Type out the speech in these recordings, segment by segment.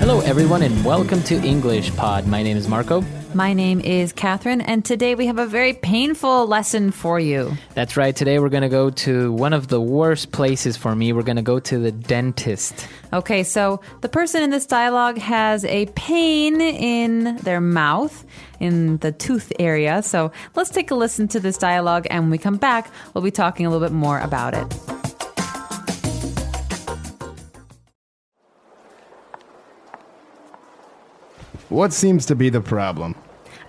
Hello, everyone, and welcome to EnglishPod. My name is Marco. My name is Catherine, and today we have a very painful lesson for you. That's right. Today we're going to go to one of the worst places for me. We're going to go to the dentist. Okay, so the person in this dialogue has a pain in their mouth, in the tooth area. So let's take a listen to this dialogue, and when we come back, we'll be talking a little bit more about it. What seems to be the problem?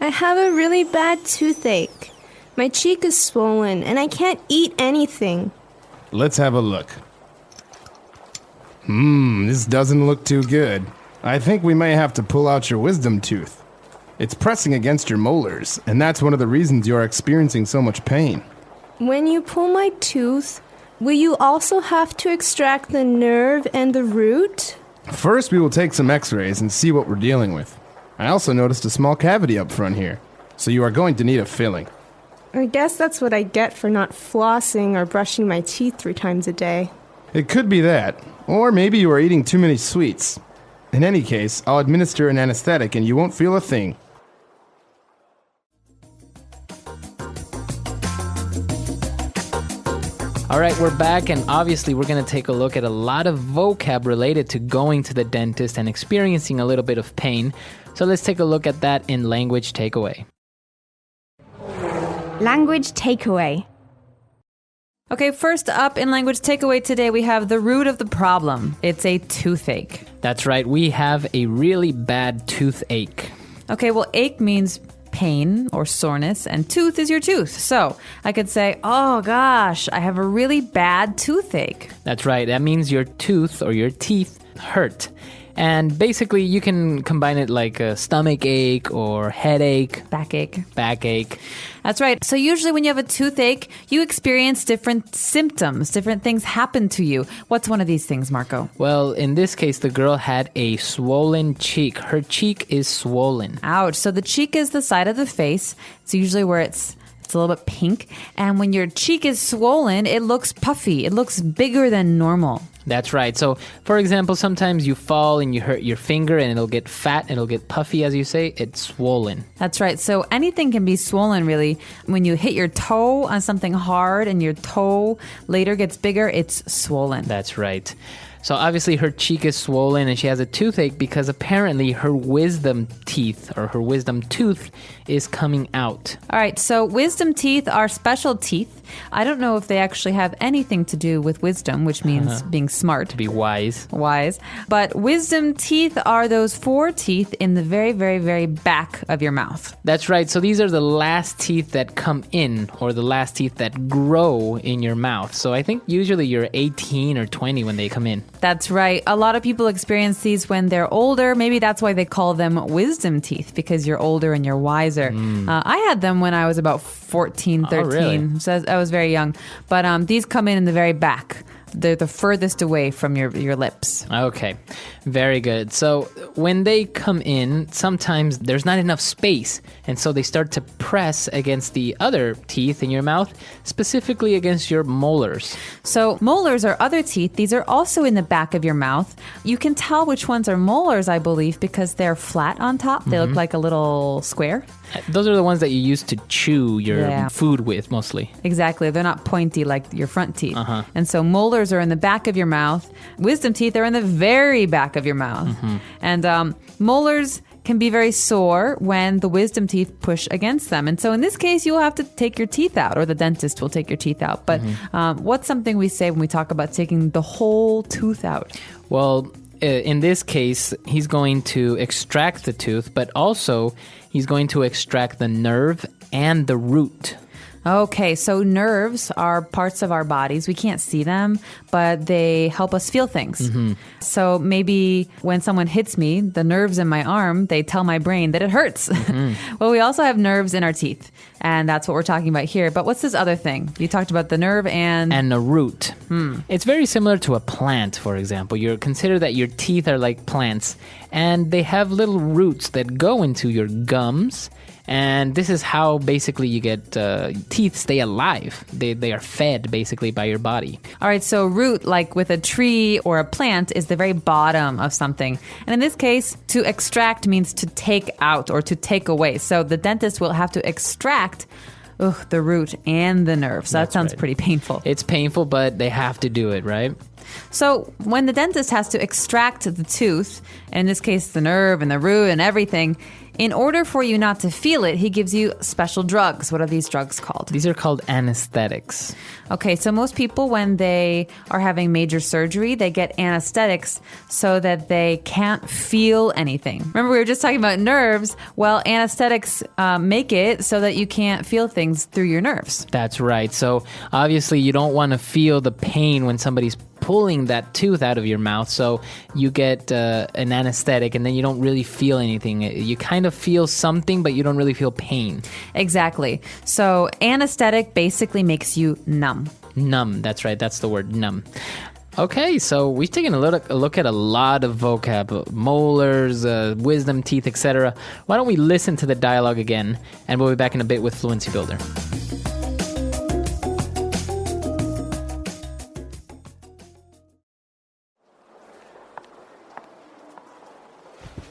I have a really bad toothache. My cheek is swollen and I can't eat anything. Let's have a look. This doesn't look too good. I think we may have to pull out your wisdom tooth. It's pressing against your molars, and that's one of the reasons you're experiencing so much pain. When you pull my tooth, will you also have to extract the nerve and the root? First, we will take some x-rays and see what we're dealing with. I also noticed a small cavity up front here, so you are going to need a filling. I guess that's what I get for not flossing or brushing my teeth 3 times a day. It could be that, or maybe you are eating too many sweets. In any case, I'll administer an anesthetic and you won't feel a thing. All right, we're back, and obviously we're going to take a look at a lot of vocab related to going to the dentist and experiencing a little bit of pain. So let's take a look at that in Language Takeaway. Language takeaway. Okay, first up in Language Takeaway today, we have the root of the problem. It's a toothache. That's right, we have a really bad toothache. Okay, well, ache means pain or soreness, and tooth is your tooth. So I could say, oh gosh, I have a really bad toothache. That's right, that means your tooth or your teeth hurt. And basically, you can combine it like a stomach ache or headache. Backache. That's right. So usually when you have a toothache, you experience different symptoms. Different things happen to you. What's one of these things, Marco? Well, in this case, the girl had a swollen cheek. Her cheek is swollen. Ouch. So the cheek is the side of the face. It's usually where it's a little bit pink. And when your cheek is swollen, it looks puffy. It looks bigger than normal. That's right. So, for example, sometimes you fall and you hurt your finger and it'll get fat, it'll get puffy, as you say. It's swollen. That's right. So anything can be swollen, really. When you hit your toe on something hard and your toe later gets bigger, it's swollen. That's right. So obviously her cheek is swollen and she has a toothache because apparently her wisdom teeth or her wisdom tooth is coming out. All right, so wisdom teeth are special teeth. I don't know if they actually have anything to do with wisdom, which means being smart. To be wise. But wisdom teeth are those 4 teeth in the very, very, very back of your mouth. That's right. So these are the last teeth that come in or the last teeth that grow in your mouth. So I think usually you're 18 or 20 when they come in. That's right. A lot of people experience these when they're older. Maybe that's why they call them wisdom teeth, because you're older and you're wiser. I had them when I was about 14, 13. Oh, really? So I was very young. But these come in the very back. They're the furthest away from your lips. Okay, very good. So when they come in, sometimes there's not enough space, and so they start to press against the other teeth in your mouth, specifically against your molars. So molars are other teeth. These are also in the back of your mouth. You can tell which ones are molars, I believe, because they're flat on top. They look like a little square. Those are the ones that you use to chew your food with, mostly. Exactly. They're not pointy like your front teeth. And so molars are in the back of your mouth. Wisdom teeth are in the very back of your mouth. And molars can be very sore when the wisdom teeth push against them. And so in this case, you'll have to take your teeth out, or the dentist will take your teeth out. But what's something we say when we talk about taking the whole tooth out? Well, in this case, he's going to extract the tooth, but also he's going to extract the nerve and the root. Okay, so nerves are parts of our bodies. We can't see them, but they help us feel things. So maybe when someone hits me, the nerves in my arm, they tell my brain that it hurts. Well, we also have nerves in our teeth, and that's what we're talking about here. But what's this other thing? You talked about the nerve and the root. It's very similar to a plant, for example. You consider that your teeth are like plants, and they have little roots that go into your gums And this is how basically you get teeth stay alive. They are fed basically by your body. All right, so root, like with a tree or a plant, is the very bottom of something. And in this case, to extract means to take out or to take away. So the dentist will have to extract the root and the nerve. So that sounds pretty painful. It's painful, but they have to do it, right? So when the dentist has to extract the tooth, and in this case the nerve and the root and everything, in order for you not to feel it, he gives you special drugs. What are these drugs called? These are called anesthetics. Okay, so most people, when they are having major surgery, they get anesthetics so that they can't feel anything. Remember, we were just talking about nerves. Well, anesthetics make it so that you can't feel things through your nerves. That's right. So obviously you don't want to feel the pain when somebody's pulling that tooth out of your mouth, so you get an anesthetic and then you don't really feel anything. You kind of feel something, but you don't really feel pain. Exactly. So anesthetic basically makes you numb. Numb, that's right. That's the word, numb. Okay, so we've taken a look at a lot of vocab, molars, wisdom teeth, etc. Why don't we listen to the dialogue again, and we'll be back in a bit with Fluency Builder.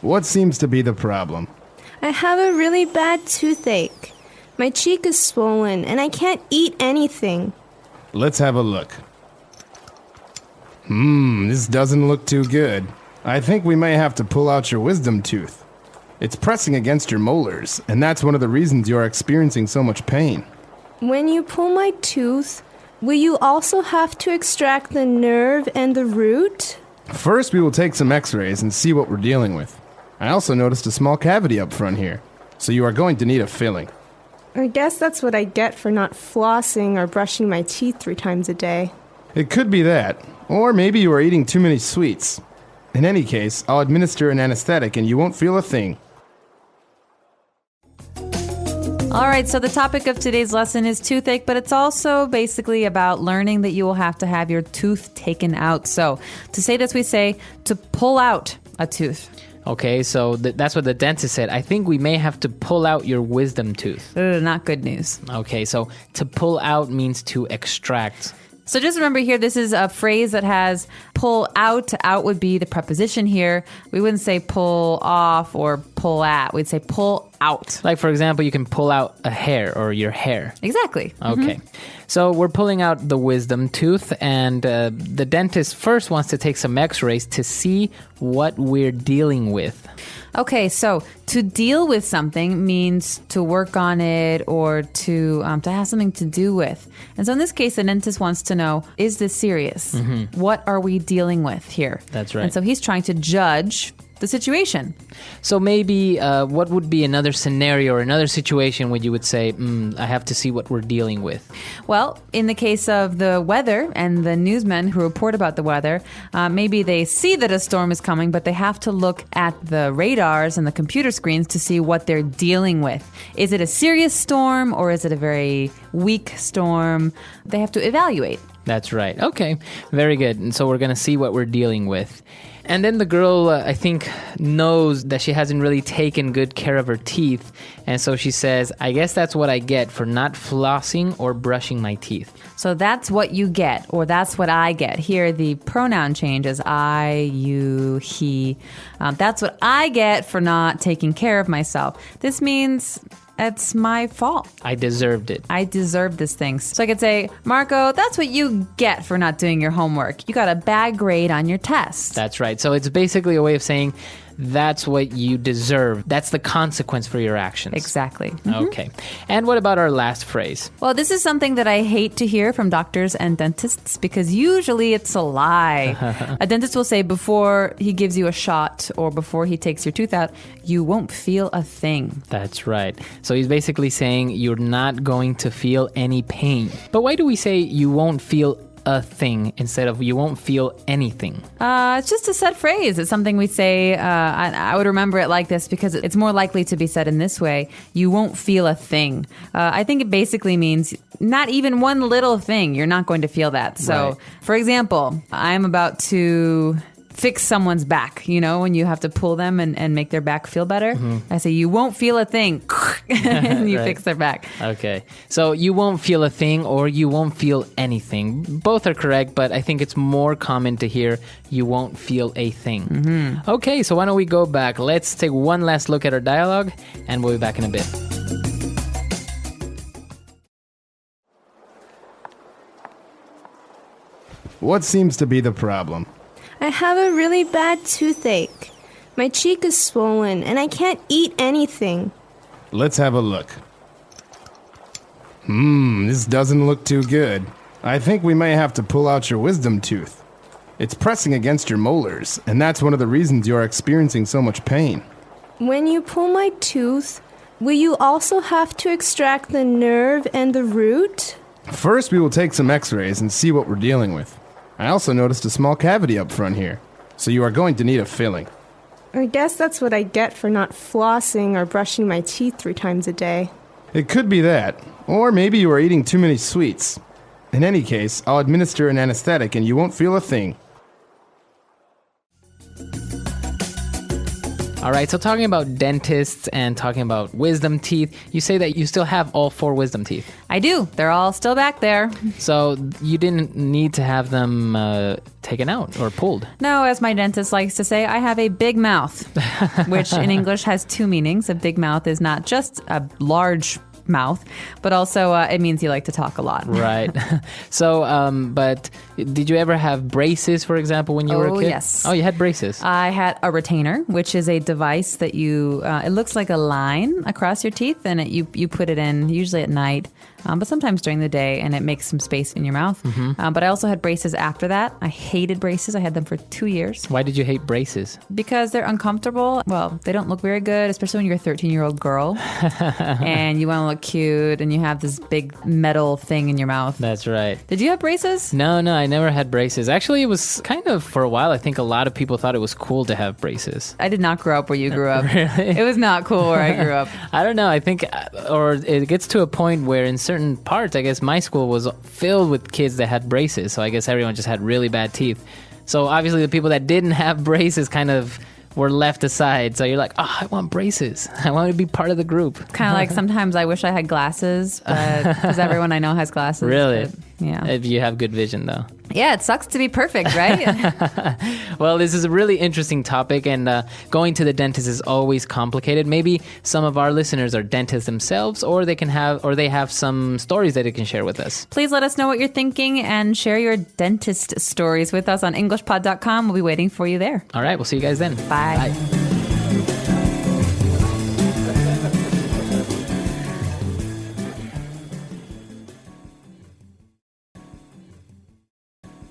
What seems to be the problem? I have a really bad toothache. My cheek is swollen and I can't eat anything. Let's have a look. This doesn't look too good. I think we may have to pull out your wisdom tooth. It's pressing against your molars, and that's one of the reasons you are experiencing so much pain. When you pull my tooth, will you also have to extract the nerve and the root? First, we will take some x-rays and see what we're dealing with. I also noticed a small cavity up front here, so you are going to need a filling. I guess that's what I get for not flossing or brushing my teeth 3 times a day. It could be that, or maybe you are eating too many sweets. In any case, I'll administer an anesthetic and you won't feel a thing. All right, so the topic of today's lesson is toothache, but it's also basically about learning that you will have to have your tooth taken out. So to say this, we say to pull out a tooth. Okay, so that's what the dentist said. I think we may have to pull out your wisdom tooth. Not good news. Okay, so to pull out means to extract. So just remember here, this is a phrase that has pull out. Out would be the preposition here. We wouldn't say pull off or pull at. We'd say pull out. Like, for example, you can pull out a hair or your hair. Exactly. Okay. So we're pulling out the wisdom tooth, and the dentist first wants to take some x-rays to see what we're dealing with. Okay, so to deal with something means to work on it or to have something to do with. And so in this case, the dentist wants to know, is this serious? What are we dealing with here? That's right. And so he's trying to judge the situation. So maybe what would be another scenario or another situation where you would say, I have to see what we're dealing with? Well, in the case of the weather and the newsmen who report about the weather, maybe they see that a storm is coming, but they have to look at the radars and the computer screens to see what they're dealing with. Is it a serious storm or is it a very weak storm? They have to evaluate. That's right. Okay, very good. And so we're going to see what we're dealing with. And then the girl, I think, knows that she hasn't really taken good care of her teeth. And so she says, I guess that's what I get for not flossing or brushing my teeth. So that's what you get, or that's what I get. Here, the pronoun changes I, you, he. That's what I get for not taking care of myself. This means it's my fault. I deserved it. I deserve this thing. So I could say, Marco, that's what you get for not doing your homework. You got a bad grade on your test. That's right. So it's basically a way of saying that's what you deserve. That's the consequence for your actions. Exactly. Okay. And what about our last phrase? Well, this is something that I hate to hear from doctors and dentists because usually it's a lie. A dentist will say before he gives you a shot or before he takes your tooth out, you won't feel a thing. That's right. So he's basically saying you're not going to feel any pain. But why do we say you won't feel a thing instead of you won't feel anything? It's just a set phrase. It's something we say. I would remember it like this because it's more likely to be said in this way. You won't feel a thing. I think it basically means not even one little thing. You're not going to feel that. So, right. For example, I'm about to fix someone's back, when you have to pull them and make their back feel better. I say, you won't feel a thing. and you Right. fix their back. Okay. So you won't feel a thing or you won't feel anything. Both are correct, but I think it's more common to hear you won't feel a thing. Okay, so why don't we go back? Let's take one last look at our dialogue and we'll be back in a bit. What seems to be the problem? I have a really bad toothache. My cheek is swollen and I can't eat anything. Let's have a look. This doesn't look too good. I think we may have to pull out your wisdom tooth. It's pressing against your molars, and that's one of the reasons you're experiencing so much pain. When you pull my tooth, will you also have to extract the nerve and the root? First, we will take some x-rays and see what we're dealing with. I also noticed a small cavity up front here, so you are going to need a filling. I guess that's what I get for not flossing or brushing my teeth 3 times a day. It could be that, or maybe you are eating too many sweets. In any case, I'll administer an anesthetic and you won't feel a thing. All right, so talking about dentists and talking about wisdom teeth, you say that you still have all 4 wisdom teeth. I do. They're all still back there. So you didn't need to have them taken out or pulled. No, as my dentist likes to say, I have a big mouth, which in English has 2 meanings. A big mouth is not just a large mouth, but also it means you like to talk a lot. Right. So, but did you ever have braces, for example, when you were a kid? Yes. Oh, you had braces. I had a retainer, which is a device that you, it looks like a line across your teeth, and you put it in usually at night, but sometimes during the day, and it makes some space in your mouth. But I also had braces after that. I hated braces. I had them for 2 years. Why did you hate braces? Because they're uncomfortable. Well, they don't look very good, especially when you're a 13-year-old girl and you want to look cute and you have this big metal thing in your mouth. That's right. Did you have braces? No, I never had braces. Actually, it was kind of, for a while, I think a lot of people thought it was cool to have braces. I did not grow up where you grew up. Really? It was not cool where I grew up. I don't know. I think, or it gets to a point where in certain parts, I guess my school was filled with kids that had braces. So I guess everyone just had really bad teeth. So obviously the people that didn't have braces kind of were left aside. So you're like, oh, I want braces. I want to be part of the group. Kind of like sometimes I wish I had glasses, but because everyone I know has glasses. Really? But, yeah. If you have good vision, though. Yeah, it sucks to be perfect, right? Well, this is a really interesting topic, and going to the dentist is always complicated. Maybe some of our listeners are dentists themselves, or they have some stories that they can share with us. Please let us know what you're thinking and share your dentist stories with us on EnglishPod.com. We'll be waiting for you there. All right, we'll see you guys then. Bye. Bye.